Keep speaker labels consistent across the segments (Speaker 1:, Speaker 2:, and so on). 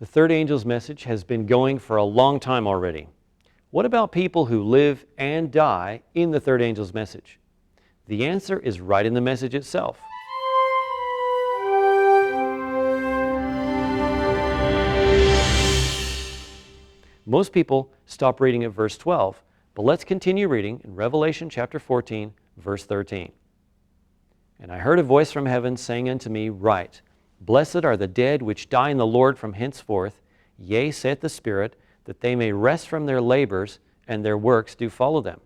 Speaker 1: The third angel's message has been going for a long time already. What about people who live and die in the third angel's message? The answer is right in the message itself. Most people stop reading at verse 12, but let's continue reading in Revelation chapter 14, verse 13. And I heard a voice from heaven saying unto me, Write, Blessed are the dead which die in the Lord from henceforth. Yea, saith the Spirit, that they may rest from their labors, and their works do follow them.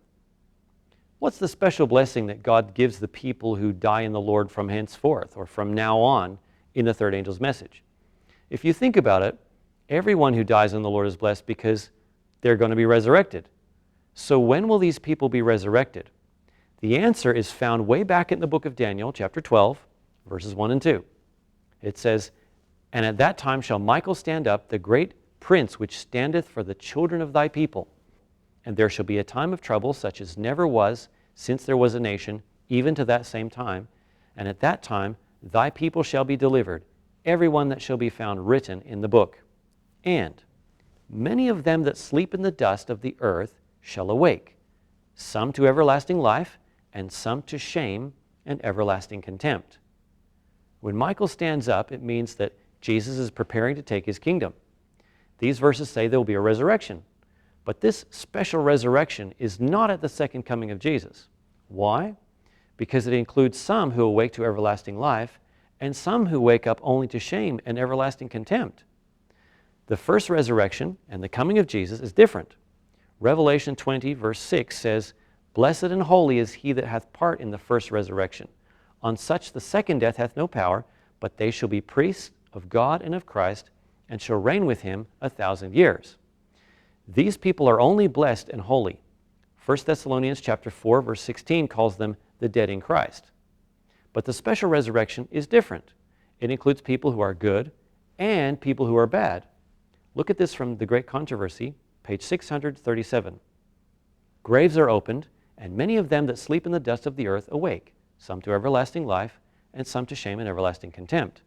Speaker 1: What's the special blessing that God gives the people who die in the Lord from henceforth, or from now on, in the third angel's message? If you think about it, everyone who dies in the Lord is blessed because they're going to be resurrected. So when will these people be resurrected? The answer is found way back in the book of Daniel, chapter 12, verses 1 and 2. It says, And at that time shall Michael stand up, the great prince which standeth for the children of thy people. And there shall be a time of trouble such as never was since there was a nation, even to that same time. And at that time thy people shall be delivered, every one that shall be found written in the book. And many of them that sleep in the dust of the earth shall awake, some to everlasting life, and some to shame and everlasting contempt. When Michael stands up, it means that Jesus is preparing to take his kingdom. These verses say there will be a resurrection. But this special resurrection is not at the second coming of Jesus. Why? Because it includes some who awake to everlasting life and some who wake up only to shame and everlasting contempt. The first resurrection and the coming of Jesus is different. Revelation 20, verse 6 says, Blessed and holy is he that hath part in the first resurrection. On such the second death hath no power, but they shall be priests of God and of Christ, and shall reign with him 1,000 years. These people are only blessed and holy. 1 Thessalonians chapter 4, verse 16 calls them the dead in Christ. But the special resurrection is different. It includes people who are good and people who are bad. Look at this from The Great Controversy, page 637. Graves are opened, and many of them that sleep in the dust of the earth awake, some to everlasting life, and some to shame and everlasting contempt.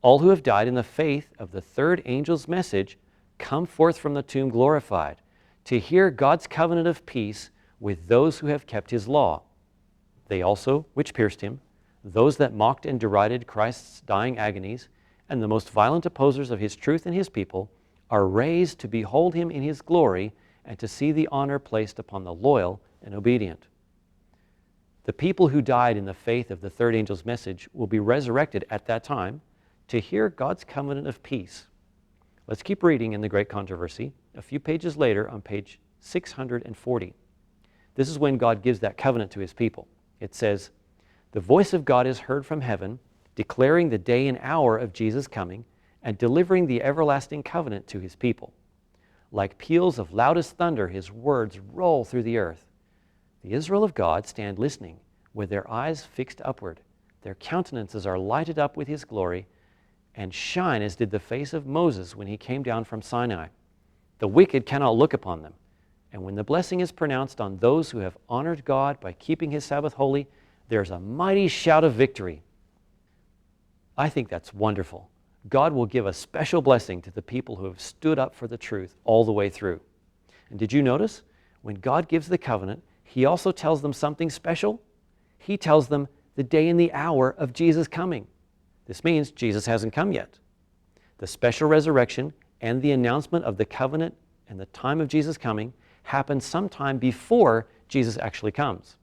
Speaker 1: All who have died in the faith of the third angel's message come forth from the tomb glorified, to hear God's covenant of peace with those who have kept his law. They also, which pierced him, those that mocked and derided Christ's dying agonies, and the most violent opposers of his truth and his people, are raised to behold him in his glory and to see the honor placed upon the loyal and obedient. The people who died in the faith of the third angel's message will be resurrected at that time to hear God's covenant of peace. Let's keep reading in The Great Controversy, a few pages later on page 640. This is when God gives that covenant to his people. It says, The voice of God is heard from heaven, declaring the day and hour of Jesus' coming, and delivering the everlasting covenant to his people. Like peals of loudest thunder, his words roll through the earth. The Israel of God stand listening, with their eyes fixed upward. Their countenances are lighted up with his glory, and shine as did the face of Moses when he came down from Sinai. The wicked cannot look upon them. And when the blessing is pronounced on those who have honored God by keeping his Sabbath holy, there's a mighty shout of victory. I think that's wonderful. God will give a special blessing to the people who have stood up for the truth all the way through. And did you notice? When God gives the covenant, he also tells them something special. He tells them the day and the hour of Jesus' coming. This means Jesus hasn't come yet. The special resurrection and the announcement of the covenant and the time of Jesus' coming happens sometime before Jesus actually comes.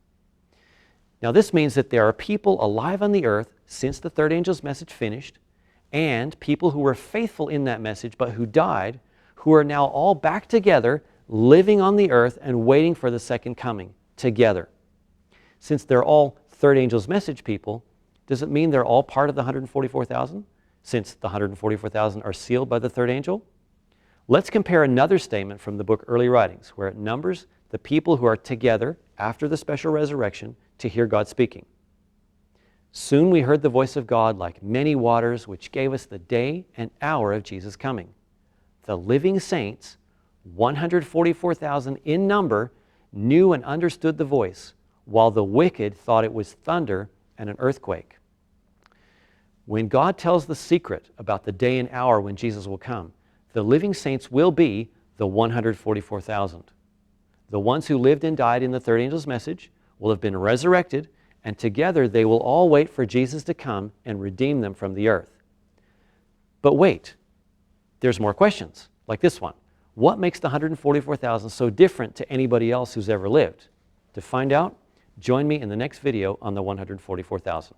Speaker 1: Now this means that there are people alive on the earth since the third angel's message finished, and people who were faithful in that message but who died, who are now all back together, living on the earth and waiting for the second coming together. Since they're all third angel's message people, does it mean they're all part of the 144,000? Since the 144,000 are sealed by the third angel? Let's compare another statement from the book Early Writings, where it numbers the people who are together after the special resurrection to hear God speaking. Soon we heard the voice of God like many waters, which gave us the day and hour of Jesus' coming. The living saints, 144,000 in number, knew and understood the voice, while the wicked thought it was thunder and an earthquake. When God tells the secret about the day and hour when Jesus will come, the living saints will be the 144,000. The ones who lived and died in the third angel's message will have been resurrected, and together they will all wait for Jesus to come and redeem them from the earth. But wait, there's more questions, like this one. What makes the 144,000 so different to anybody else who's ever lived? To find out, join me in the next video on the 144,000.